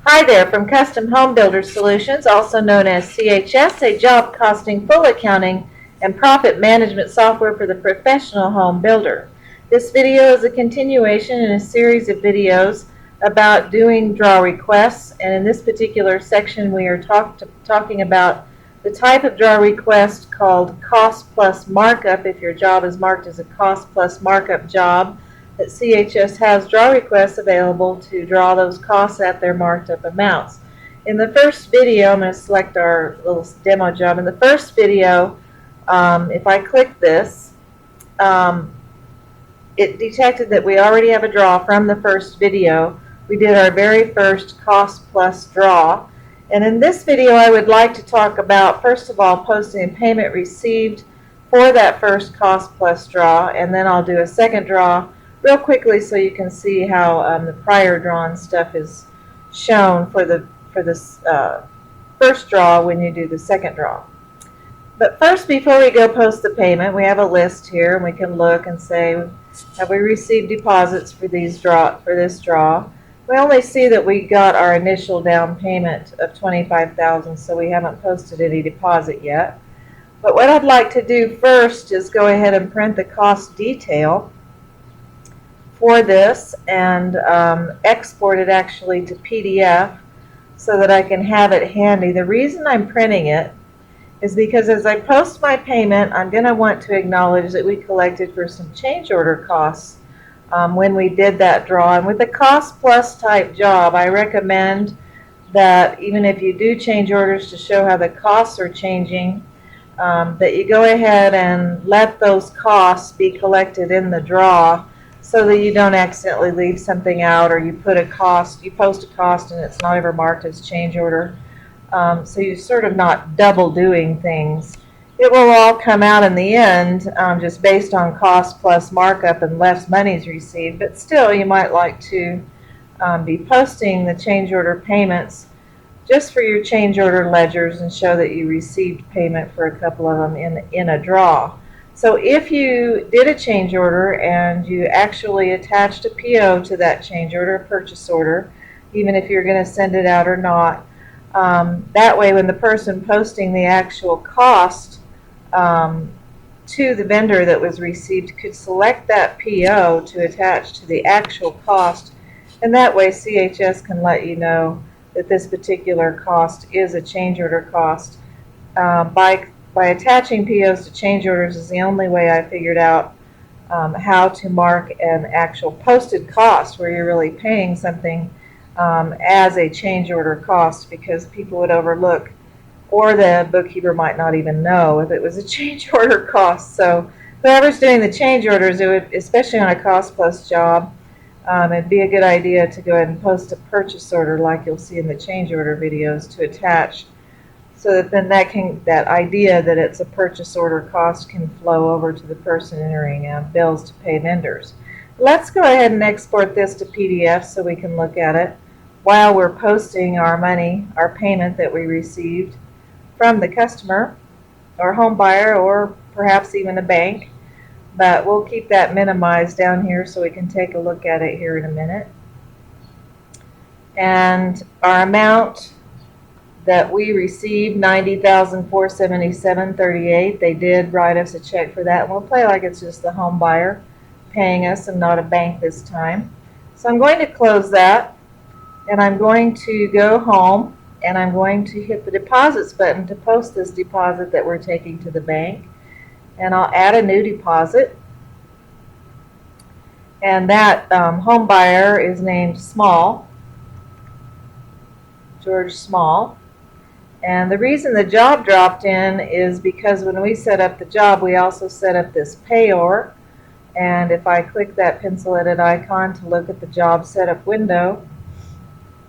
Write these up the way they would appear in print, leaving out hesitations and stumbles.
Hi there, from Custom Home Builder Solutions, also known as CHS, a job costing, full accounting, and profit management software for the professional home builder. This video is a continuation in a series of videos about doing draw requests, and in this particular section we are talking about the type of draw request called cost plus markup. If your job is marked as a cost plus markup job, that CHS has draw requests available to draw those costs at their marked up amounts. In the first video, I'm going to select our little demo job. In the first video, if I click this, it detected that we already have a draw from the first video. We did our very first cost plus draw. And in this video, I would like to talk about, first of all, posting a payment received for that first cost plus draw, and then I'll do a second draw real quickly so you can see how the prior drawn stuff is shown for this first draw when you do the second draw. But first, before we go post the payment, we have a list here, and we can look and say, have we received deposits for this draw? We only see that we got our initial down payment of $25,000, so we haven't posted any deposit yet. But what I'd like to do first is go ahead and print the cost detail for this and export it actually to PDF so that I can have it handy. The reason I'm printing it is because as I post my payment, I'm going to want to acknowledge that we collected for some change order costs when we did that draw. And with a cost plus type job, I recommend that even if you do change orders to show how the costs are changing, that you go ahead and let those costs be collected in the draw, so that you don't accidentally leave something out, or you post a cost and it's not ever marked as change order. So you're sort of not double doing things. It will all come out in the end just based on cost plus markup and less monies received, but still you might like to be posting the change order payments just for your change order ledgers and show that you received payment for a couple of them in a draw. So if you did a change order and you actually attached a PO to that change order, a purchase order, even if you're going to send it out or not, that way when the person posting the actual cost to the vendor that was received could select that PO to attach to the actual cost, and that way CHS can let you know that this particular cost is a change order cost. By attaching POs to change orders is the only way I figured out how to mark an actual posted cost where you're really paying something as a change order cost, because people would overlook, or the bookkeeper might not even know if it was a change order cost. So whoever's doing the change orders, it would, especially on a cost plus job, it'd be a good idea to go ahead and post a purchase order like you'll see in the change order videos to attach, so that then that idea that it's a purchase order cost can flow over to the person entering bills to pay vendors. Let's go ahead and export this to PDF so we can look at it while we're posting our money, our payment that we received from the customer or home buyer, or perhaps even a bank. But we'll keep that minimized down here so we can take a look at it here in a minute. And our amount that we received, $90,477.38. They did write us a check for that, and we'll play like it's just the home buyer paying us and not a bank this time. So I'm going to close that, and I'm going to go home, and I'm going to hit the deposits button to post this deposit that we're taking to the bank. And I'll add a new deposit, and that home buyer is named Small, George Small. And the reason the job dropped in is because when we set up the job, we also set up this payor. And if I click that pencil edit icon to look at the job setup window,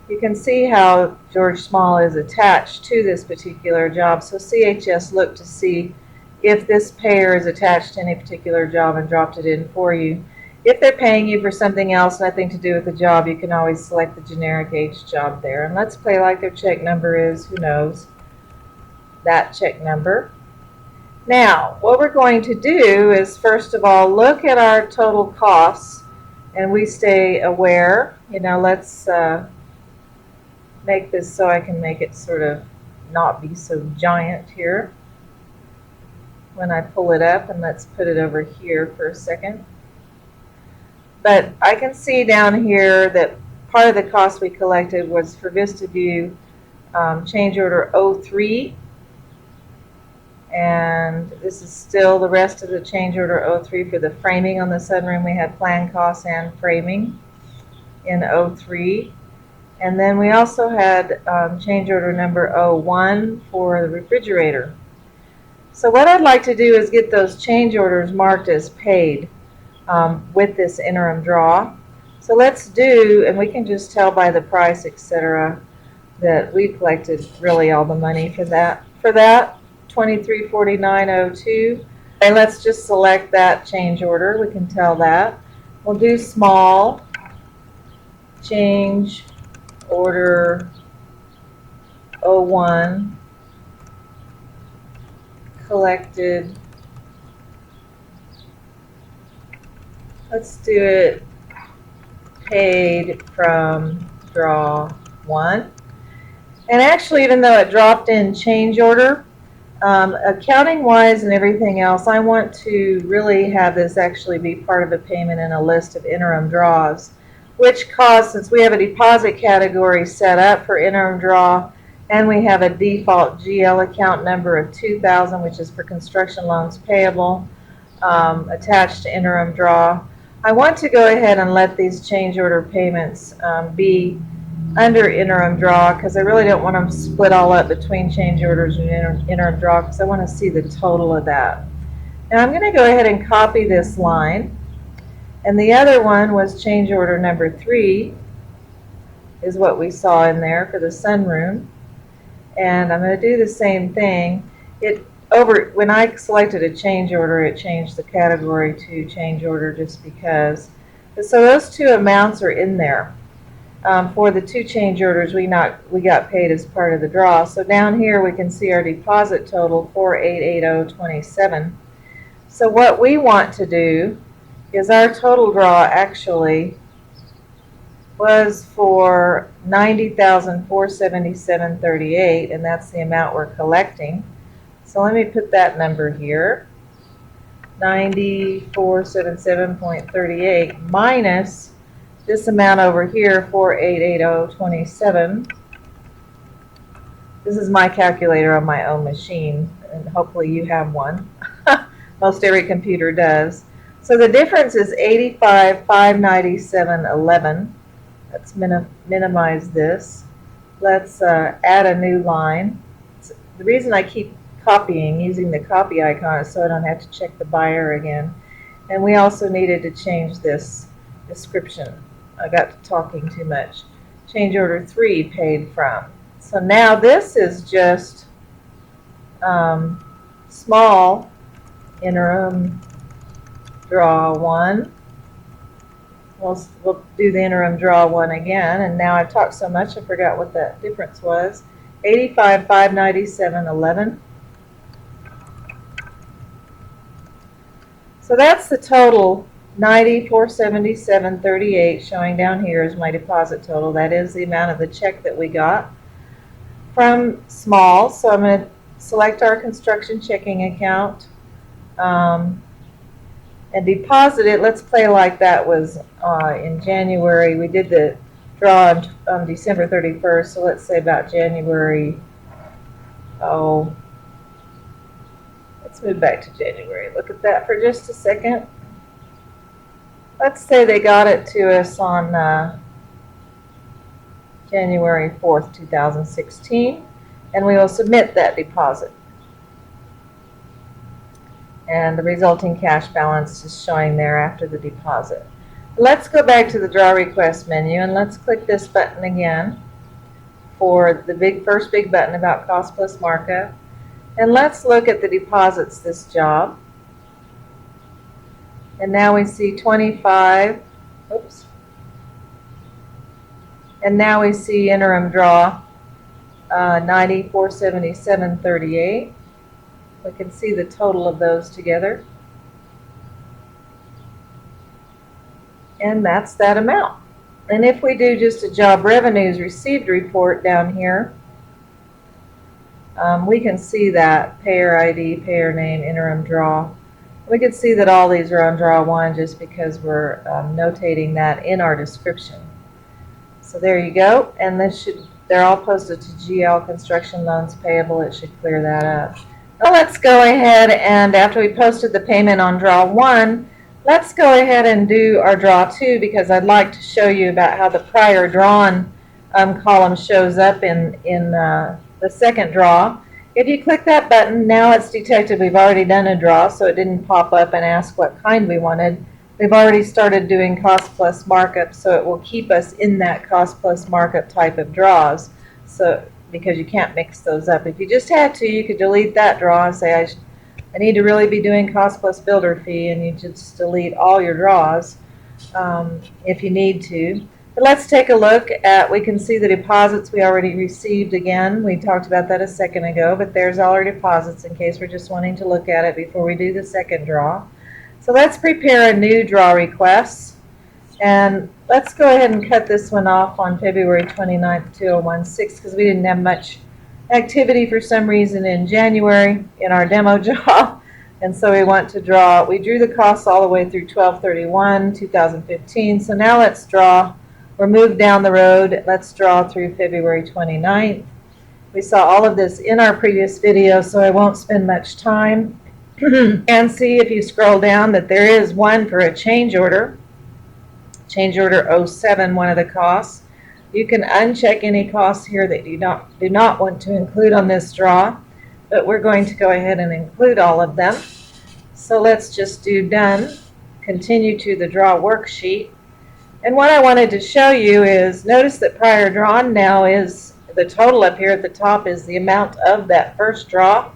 you can see how George Small is attached to this particular job. So CHS looked to see if this payer is attached to any particular job and dropped it in for you. If they're paying you for something else, nothing to do with the job, you can always select the generic H job there. And let's play like their check number is, who knows, that check number. Now, what we're going to do is, first of all, look at our total costs, and we stay aware. Let's make this so I can make it sort of not be so giant here when I pull it up, and let's put it over here for a second. But I can see down here that part of the cost we collected was for VistaView change order 03, and this is still the rest of the change order 03 for the framing on the sunroom. We had planned costs and framing in 03. And then we also had change order number 01 for the refrigerator. So what I'd like to do is get those change orders marked as paid with this interim draw. So let's do, and we can just tell by the price, etc., that we collected really all the money for that. For that, $2349.02. And let's just select that change order. We can tell that. We'll do small change order 01 collected. Let's do it paid from draw 1. And actually, even though it dropped in change order, accounting wise and everything else, I want to really have this actually be part of a payment in a list of interim draws, which costs, since we have a deposit category set up for interim draw, and we have a default GL account number of 2000, which is for construction loans payable, attached to interim draw. I want to go ahead and let these change order payments be under interim draw, because I really don't want them split all up between change orders and interim draw, because I want to see the total of that. Now I'm going to go ahead and copy this line. And the other one was change order number 3, is what we saw in there for the sunroom. And I'm going to do the same thing. When I selected a change order, it changed the category to change order just because. So those two amounts are in there. For the two change orders we got paid as part of the draw. So down here we can see our deposit total, $4880.27. So what we want to do is our total draw actually was for $90,477.38, and that's the amount we're collecting. So let me put that number here, $90,477.38 minus this amount over here, $4880.27. This is my calculator on my own machine, and hopefully you have one. Most every computer does. So the difference is $85,597.11. Let's minimize this. Let's add a new line. The reason I keep copying, using the copy icon, is so I don't have to check the buyer again. And we also needed to change this description. I got to talking too much. Change order 3 paid from. So now this is just small interim draw 1. We'll do the interim draw 1 again, and now I've talked so much I forgot what that difference was. $85,597.11. So that's the total, $90,477.38, showing down here is my deposit total. That is the amount of the check that we got from small. So I'm going to select our construction checking account and deposit it. Let's play like that was in January. We did the draw on December 31st, so let's say about January, let's move back to January. Look at that for just a second. Let's say they got it to us on January 4th, 2016, and we will submit that deposit. And the resulting cash balance is showing there after the deposit. Let's go back to the draw request menu, and let's click this button again for the first big button about cost plus markup. And let's look at the deposits this job. And now we see 25, oops. And now we see interim draw 90,477.38. We can see the total of those together. And that's that amount. And if we do just a job revenues received report down here, we can see that payer ID, payer name, interim draw. We can see that all these are on draw 1 just because we're notating that in our description. So there you go, and they're all posted to GL Construction Loans Payable. It should clear that up. Now let's go ahead and after we posted the payment on draw 1, let's go ahead and do our draw 2 because I'd like to show you about how the prior drawn column shows up in the second draw. If you click that button, now it's detected we've already done a draw, so it didn't pop up and ask what kind we wanted. We've already started doing cost plus markup, so it will keep us in that cost plus markup type of draws. So because you can't mix those up. If you just had to, you could delete that draw and say, I need to really be doing cost plus builder fee, and you just delete all your draws if you need to. But let's take a look at, we can see the deposits we already received again. We talked about that a second ago, but there's all our deposits in case we're just wanting to look at it before we do the second draw. So let's prepare a new draw request. And let's go ahead and cut this one off on February 29th, 2016, because we didn't have much activity for some reason in January in our demo job. And so we want to draw, we drew the costs all the way through 12/31/2015. So now let's draw, we're moved down the road. Let's draw through February 29th. We saw all of this in our previous video, so I won't spend much time. And see if you scroll down that there is one for a change order. Change order 07, one of the costs. You can uncheck any costs here that you do not want to include on this draw, but we're going to go ahead and include all of them. So let's just do done, continue to the draw worksheet. And what I wanted to show you is, notice that prior drawn now is, the total up here at the top is the amount of that first draw,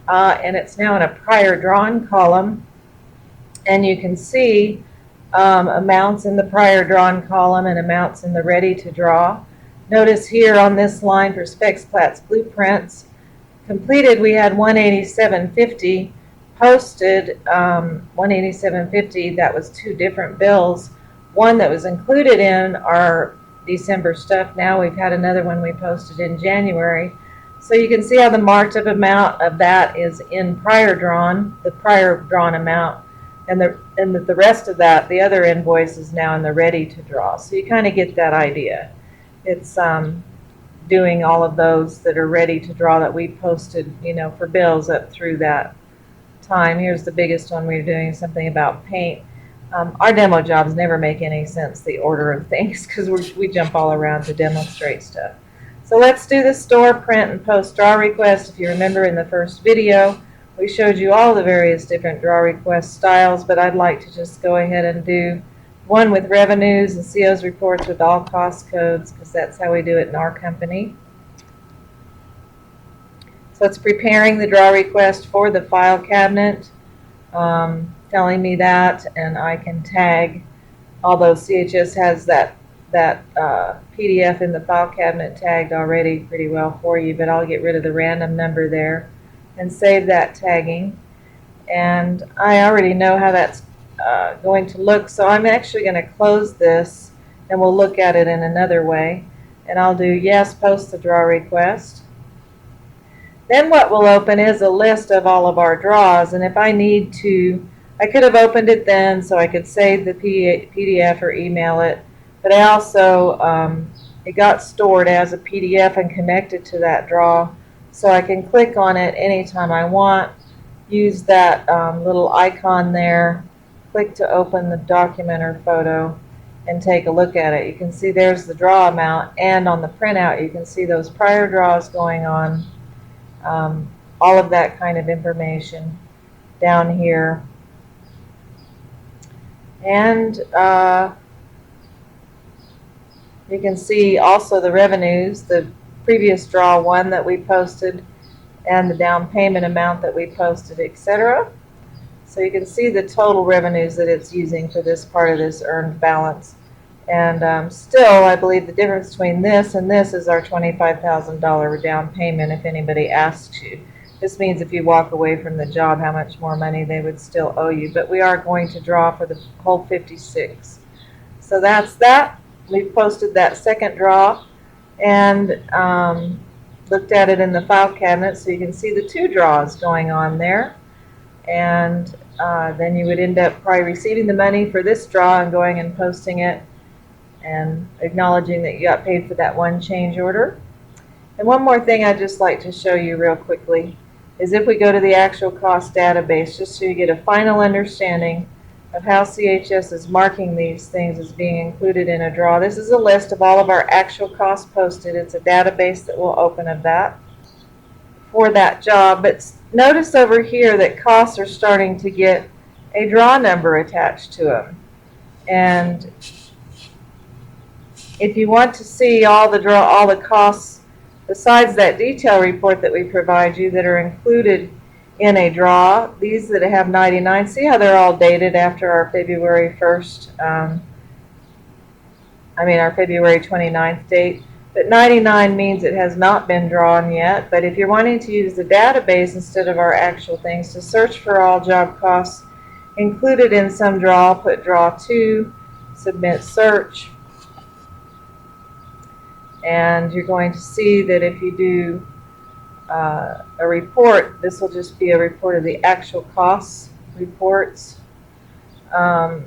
and it's now in a prior drawn column. And you can see amounts in the prior drawn column and amounts in the ready to draw. Notice here on this line for specs, plats, blueprints, completed we had 187.50, posted 187.50. That was two different bills. One that was included in our December stuff. Now we've had another one we posted in January. So you can see how the marked up amount of that is in prior drawn, the prior drawn amount, and the rest of that, the other invoice, is now in the ready to draw. So you kind of get that idea. It's doing all of those that are ready to draw that we posted, for bills up through that time. Here's the biggest one. We're doing something about paint. Our demo jobs never make any sense, the order of things, because we jump all around to demonstrate stuff. So let's do the store, print, and post draw request. If you remember in the first video, we showed you all the various different draw request styles, but I'd like to just go ahead and do one with revenues and COs reports with all cost codes, because that's how we do it in our company. So it's preparing the draw request for the file cabinet, telling me that, and I can tag, although CHS has that PDF in the file cabinet tagged already pretty well for you, but I'll get rid of the random number there and save that tagging. And I already know how that's going to look, so I'm actually going to close this and we'll look at it in another way. And I'll do yes, post the draw request. Then what we'll open is a list of all of our draws, and if I need to, I could have opened it then so I could save the PDF or email it, but I also, it got stored as a PDF and connected to that draw, so I can click on it anytime I want, use that little icon there, click to open the document or photo, and take a look at it. You can see there's the draw amount, and on the printout you can see those prior draws going on, all of that kind of information down here. And you can see also the revenues, the previous draw one that we posted, and the down payment amount that we posted, etc. So you can see the total revenues that it's using for this part of this earned balance. And still, I believe the difference between this and this is our $25,000 down payment if anybody asks you. This means if you walk away from the job, how much more money they would still owe you. But we are going to draw for the whole 56. So that's that. we've posted that second draw and looked at it in the file cabinet, so you can see the two draws going on there. And then you would end up probably receiving the money for this draw and going and posting it and acknowledging that you got paid for that one change order. And one more thing I'd just like to show you real quickly is if we go to the actual cost database, just so you get a final understanding of how CHS is marking these things as being included in a draw. This is a list of all of our actual costs posted. It's a database that will open of that for that job. But notice over here that costs are starting to get a draw number attached to them. And if you want to see all the costs besides that detail report that we provide you that are included in a draw, these that have 99, see how they're all dated after our February 1st, our February 29th date. But 99 means it has not been drawn yet. But if you're wanting to use the database instead of our actual things to search for all job costs included in some draw, put draw 2, submit search. And you're going to see that if you do a report, this will just be a report of the actual costs reports. Job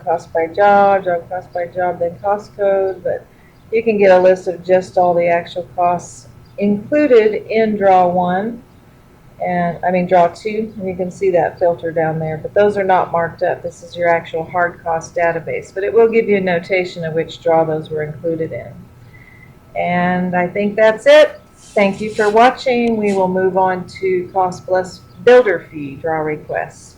cost by job, then cost code. But you can get a list of just all the actual costs included in draw 1, and draw 2, and you can see that filter down there. But those are not marked up. This is your actual hard cost database, but it will give you a notation of which draw those were included in. And I think that's it. Thank you for watching. We will move on to cost plus builder fee draw requests.